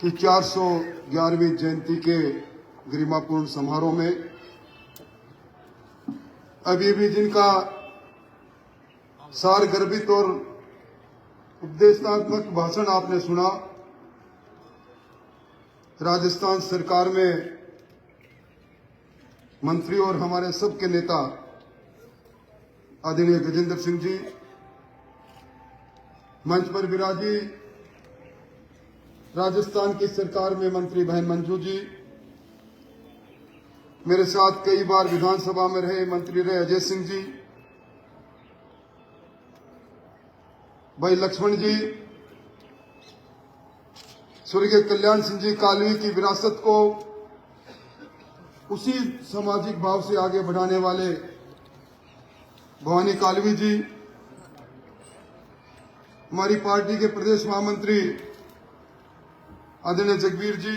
कि 411वीं जयंती के गरिमापूर्ण समारोह में अभी भी जिनका सारगर्भित और उपदेशात्मक भाषण आपने सुना, राजस्थान सरकार में मंत्री और हमारे सबके नेता आदरणीय गजेंद्र सिंह जी, मंच पर विराजी राजस्थान की सरकार में मंत्री बहन मंजू जी, मेरे साथ कई बार विधानसभा में रहे मंत्री रहे अजय सिंह जी, भाई लक्ष्मण जी, स्वर्गीय कल्याण सिंह जी कालवी की विरासत को उसी सामाजिक भाव से आगे बढ़ाने वाले भवानी कालवी जी, हमारी पार्टी के प्रदेश महामंत्री आदरणीय जगबीर जी,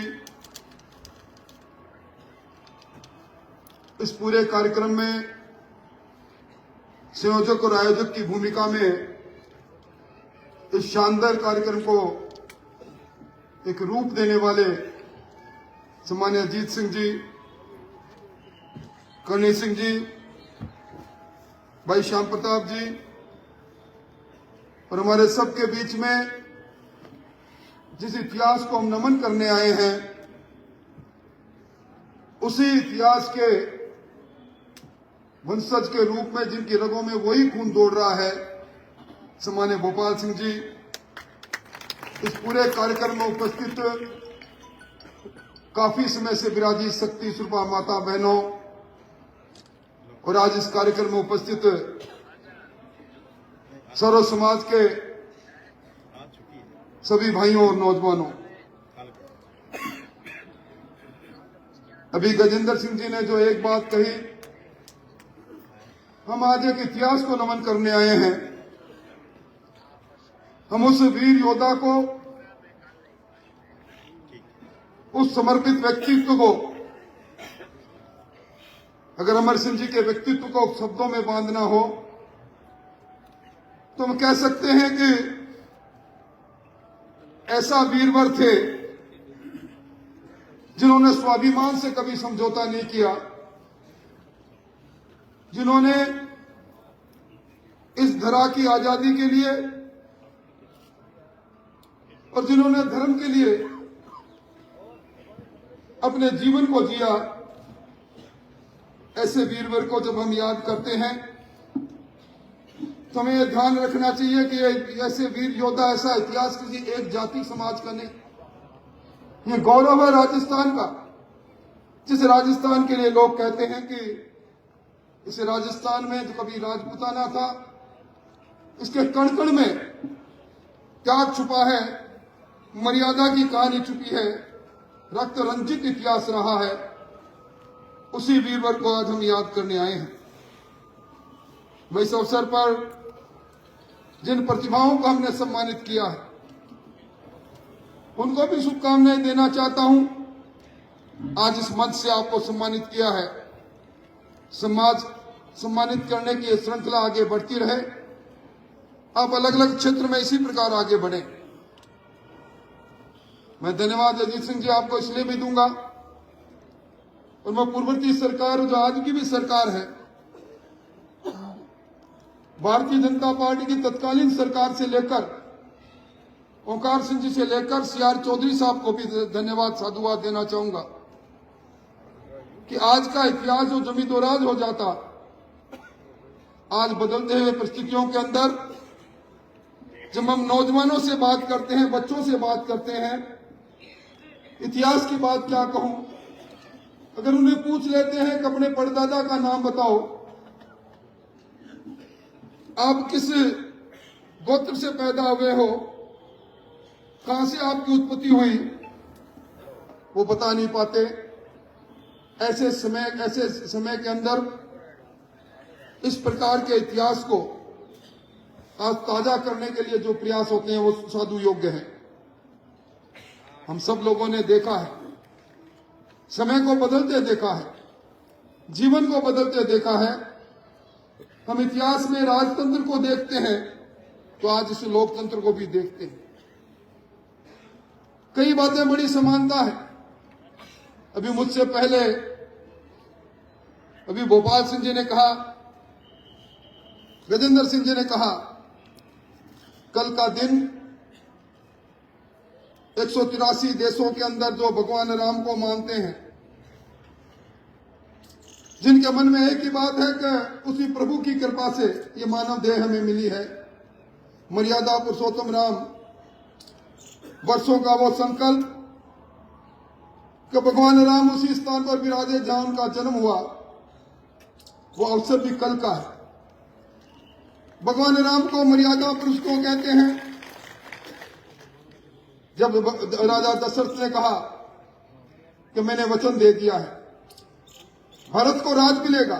इस पूरे कार्यक्रम में संयोजक और आयोजक की भूमिका में इस शानदार कार्यक्रम को एक रूप देने वाले सम्मान्य अजीत सिंह जी, करणी सिंह जी, भाई श्याम प्रताप जी और हमारे सबके बीच में जिस इतिहास को हम नमन करने आए हैं, उसी इतिहास के वंशज के रूप में जिनकी रगों में वही खून दौड़ रहा है, सम्मान्य भोपाल सिंह जी, इस पूरे कार्यक्रम में उपस्थित काफी समय से विराजी शक्ति स्वरूपा माता बहनों और आज इस कार्यक्रम में उपस्थित सर्व समाज के सभी भाइयों और नौजवानों, अभी गजेंद्र सिंह जी ने जो एक बात कही, हम आज एक इतिहास को नमन करने आए हैं। हम उस वीर योद्धा को, उस समर्पित व्यक्तित्व को, अगर अमर सिंह जी के व्यक्तित्व को शब्दों में बांधना हो तो हम कह सकते हैं कि ऐसा वीरवर थे जिन्होंने स्वाभिमान से कभी समझौता नहीं किया, जिन्होंने इस धरा की आजादी के लिए और जिन्होंने धर्म के लिए अपने जीवन को जिया। ऐसे वीरवर को जब हम याद करते हैं तो हमें यह ध्यान रखना चाहिए कि ऐसे वीर योद्धा, ऐसा इतिहास किसी एक जाति समाज का नहीं, ये गौरव है राजस्थान का, जिस राजस्थान के लिए लोग कहते हैं कि इस राजस्थान में जो कभी राजपूताना था, इसके कण कण में त्याग छुपा है, मर्यादा की कहानी छुपी है, रक्त रंजित इतिहास रहा है। उसी वीरवर को आज हम याद करने आए हैं। मैं इस अवसर पर जिन प्रतिभाओं को हमने सम्मानित किया है, उनको भी शुभकामनाएं देना चाहता हूं। आज इस मंच से आपको सम्मानित किया है, समाज सम्मानित करने की यह श्रृंखला आगे बढ़ती रहे, आप अलग अलग क्षेत्र में इसी प्रकार आगे बढ़े। मैं धन्यवाद अजीत सिंह जी आपको इसलिए भी दूंगा, और मैं पूर्ववर्ती सरकार जो आज की भी सरकार है, भारतीय जनता पार्टी की तत्कालीन सरकार से लेकर ओंकार सिंह जी से लेकर सीआर चौधरी साहब को भी धन्यवाद साधुवाद देना चाहूंगा कि आज का इतिहास जो जमी दोराज हो जाता, आज बदलते हुए परिस्थितियों के अंदर जब हम नौजवानों से बात करते हैं, बच्चों से बात करते हैं, इतिहास की बात क्या कहूं, अगर उन्हें पूछ लेते हैं कि अपने परदादा का नाम बताओ, आप किस गोत्र से पैदा हुए हो, कहां से आपकी उत्पत्ति हुई, वो बता नहीं पाते। ऐसे समय के अंदर इस प्रकार के इतिहास को आज ताजा करने के लिए जो प्रयास होते हैं वो साधु योग्य है। हम सब लोगों ने देखा है, समय को बदलते देखा है, जीवन को बदलते देखा है। हम इतिहास में राजतंत्र को देखते हैं तो आज इस लोकतंत्र को भी देखते हैं। कई बातें बड़ी समानता है। अभी मुझसे पहले अभी भोपाल सिंह जी ने कहा, गजेंद्र सिंह जी ने कहा, कल का दिन 183 देशों के अंदर जो भगवान राम को मानते हैं, जिनके मन में एक ही बात है कि उसी प्रभु की कृपा से ये मानव देह हमें मिली है, मर्यादा पुरुषोत्तम राम, वर्षों का वो संकल्प कि भगवान राम उसी स्थान पर विराजे जहां उनका जन्म हुआ, वो अवसर भी कल का है। भगवान राम को मर्यादा पुरुष को कहते हैं। जब राजा दशरथ ने कहा कि मैंने वचन दे दिया है, भारत को राज मिलेगा,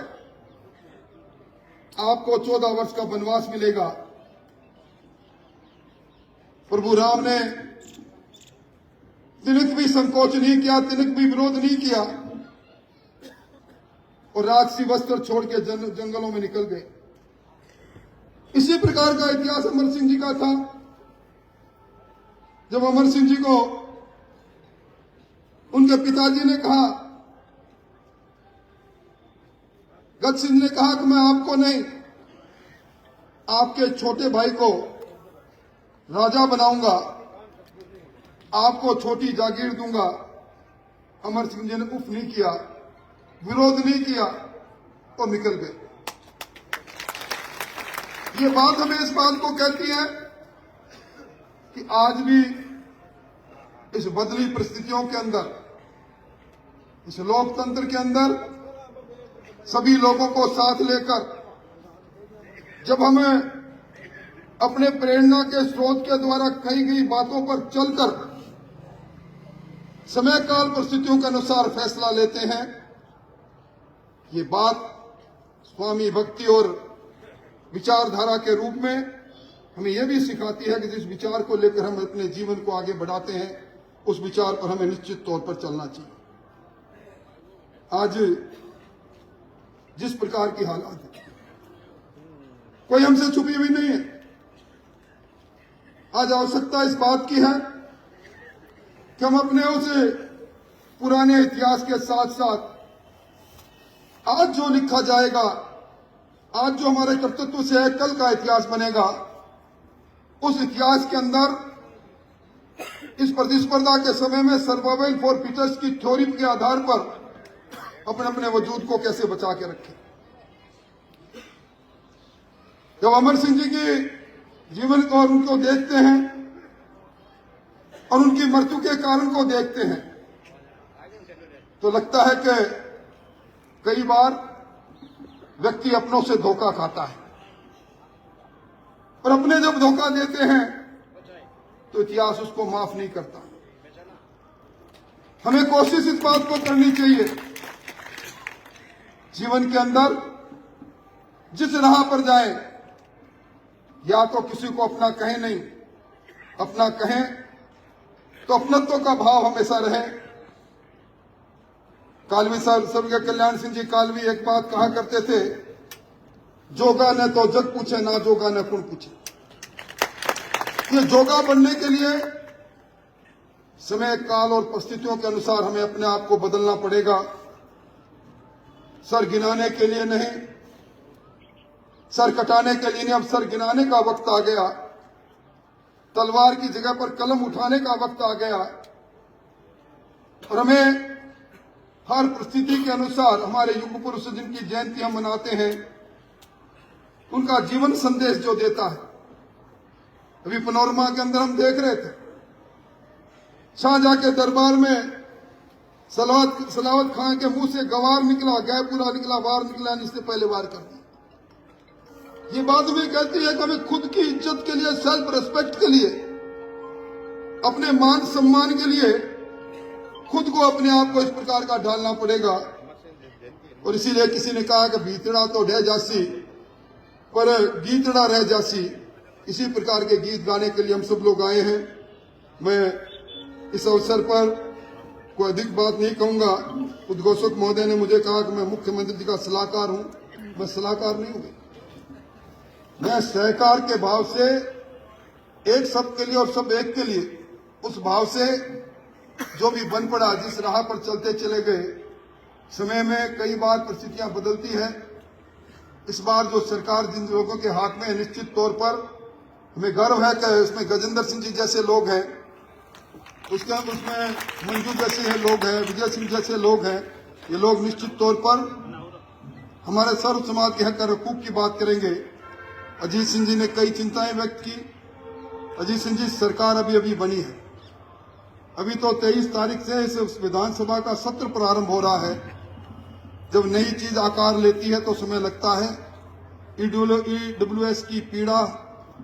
आपको 14 वर्ष का वनवास मिलेगा, प्रभु राम ने तिनक भी संकोच नहीं किया, तिनक भी विरोध नहीं किया और राजसी वस्त्र छोड़ के जंगलों में निकल गए। इसी प्रकार का इतिहास अमर सिंह जी का था। जब अमर सिंह जी को उनके पिताजी ने कहा, गज सिंह ने कहा कि मैं आपको नहीं, आपके छोटे भाई को राजा बनाऊंगा, आपको छोटी जागीर दूंगा, अमर सिंह जी ने उफ नहीं किया, विरोध नहीं किया और निकल गए। ये बात हमें इस बात को कहती है कि आज भी इस बदली परिस्थितियों के अंदर, इस लोकतंत्र के अंदर सभी लोगों को साथ लेकर जब हमें अपने प्रेरणा के स्रोत के द्वारा कही गई बातों पर चलकर समय काल परिस्थितियों के अनुसार फैसला लेते हैं, ये बात स्वामी भक्ति और विचारधारा के रूप में हमें यह भी सिखाती है कि जिस विचार को लेकर हम अपने जीवन को आगे बढ़ाते हैं, उस विचार पर हमें निश्चित तौर पर चलना चाहिए। आज जिस प्रकार की हालात है, कोई हमसे छुपी हुई नहीं है। आज आवश्यकता इस बात की है कि हम अपने उस पुराने इतिहास के साथ साथ आज जो लिखा जाएगा, आज जो हमारे कर्तृत्व से है, कल का इतिहास बनेगा, उस इतिहास के अंदर इस प्रतिस्पर्धा के समय में सर्वाइवल फॉर फिटेस्ट की थ्योरी के आधार पर अपने अपने वजूद को कैसे बचा के रखें। जब अमर सिंह जी के जीवन को और उनको देखते हैं और उनकी मृत्यु के कारण को देखते हैं, तो लगता है कि कई बार व्यक्ति अपनों से धोखा खाता है और अपने जब धोखा देते हैं तो इतिहास उसको माफ नहीं करता। हमें कोशिश इस बात को करनी चाहिए, जीवन के अंदर जिस राह पर जाए, या तो किसी को अपना कहें नहीं, अपना कहें तो अपनत्व का भाव हमेशा रहे। कालवी साहब स्वर्गीय कल्याण सिंह जी कालवी एक बात कहा करते थे, जोगा न तो जग पूछे, ना जोगा न कुण पूछे। ये जोगा बनने के लिए समय काल और परिस्थितियों के अनुसार हमें अपने आप को बदलना पड़ेगा। सर गिनाने के लिए नहीं, सर कटाने के लिए नहीं, अब सर गिनाने का वक्त आ गया। तलवार की जगह पर कलम उठाने का वक्त आ गया और हमें हर परिस्थिति के अनुसार हमारे युग पुरुष जिनकी जयंती हम मनाते हैं, उनका जीवन संदेश जो देता है। अभी पनोरमा के अंदर हम देख रहे थे, शाहजहां के दरबार में सलावत खान के मुंह से गवार निकला, गै पूरा निकला, वार निकला, इससे पहले वार कर दिया। ये बात भी कहती है कि हमें खुद की इज्जत के लिए, सेल्फ रिस्पेक्ट के लिए, अपने मान सम्मान के लिए खुद को, अपने आप को इस प्रकार का ढालना पड़ेगा। और इसीलिए किसी ने कहा कि भीतड़ा तो ढह जासी पर गीतड़ा रह जासी। इसी प्रकार के गीत गाने के लिए हम सब लोग आए हैं। मैं इस अवसर पर कोई अधिक बात नहीं कहूंगा। उद्घोषक महोदय ने मुझे कहा कि मैं मुख्यमंत्री जी का सलाहकार हूं। मैं सलाहकार नहीं हूं, मैं सहकार के भाव से एक सब के लिए और सब एक के लिए, उस भाव से जो भी बन पड़ा, जिस राह पर चलते चले गए, समय में कई बार परिस्थितियां बदलती है। इस बार जो सरकार जिन लोगों के हाथ में है, निश्चित तौर पर हमें गर्व है कि उसमें गजेंद्र सिंह जी जैसे लोग हैं, उसमें मंजू जैसे लोग हैं, विजय सिंह जैसे लोग हैं। ये लोग निश्चित तौर पर हमारे सर्व समाज के हक और हकूक की बात करेंगे। अजीत सिंह जी ने कई चिंताएं व्यक्त की। अजीत सिंह जी, सरकार अभी अभी बनी है, अभी तो 23 तारीख से इस विधानसभा का सत्र प्रारंभ हो रहा है। जब नई चीज आकार लेती है तो समय लगता है। ईडब्ल्यूएस की पीड़ा,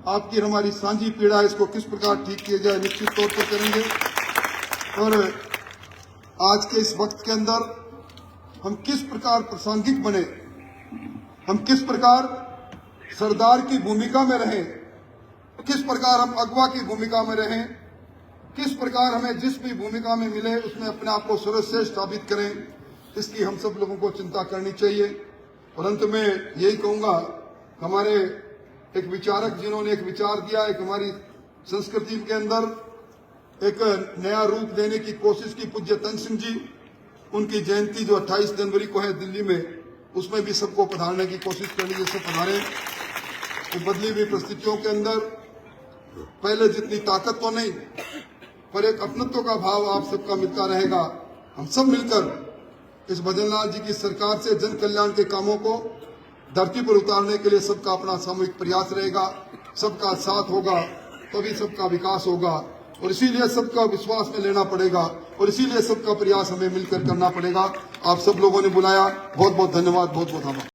आपकी हमारी साझी पीड़ा, इसको किस प्रकार ठीक किया जाए, निश्चित तौर पर करेंगे। और आज के इस वक्त के अंदर हम किस प्रकार प्रासंगिक बने, हम किस प्रकार सरदार की भूमिका में रहें, किस प्रकार हम अगवा की भूमिका में रहें, किस प्रकार हमें जिस भी भूमिका में मिले उसमें अपने आप को सर्वश्रेष्ठ साबित करें, इसकी हम सब लोगों को चिंता करनी चाहिए। और अंत में यही कहूंगा, हमारे एक विचारक जिन्होंने एक विचार दिया, एक हमारी संस्कृति के अंदर एक नया रूप देने की कोशिश की, पूज्य तन सिंह जी, उनकी जयंती जो 28 जनवरी को है दिल्ली में, उसमें भी सबको पधारने की कोशिश करनी, जैसे पधारे। तो बदली हुई परिस्थितियों के अंदर पहले जितनी ताकत तो नहीं, पर एक अपनत्व का भाव आप सबका मिलता रहेगा। हम सब मिलकर इस भजनलाल जी की सरकार से जन कल्याण के कामों को धरती पर उतारने के लिए सबका अपना सामूहिक प्रयास रहेगा, सबका साथ होगा, तभी सबका विकास होगा। और इसीलिए सबका विश्वास में लेना पड़ेगा, और इसीलिए सबका प्रयास हमें मिलकर करना पड़ेगा। आप सब लोगों ने बुलाया, बहुत बहुत धन्यवाद, बहुत बहुत आभार।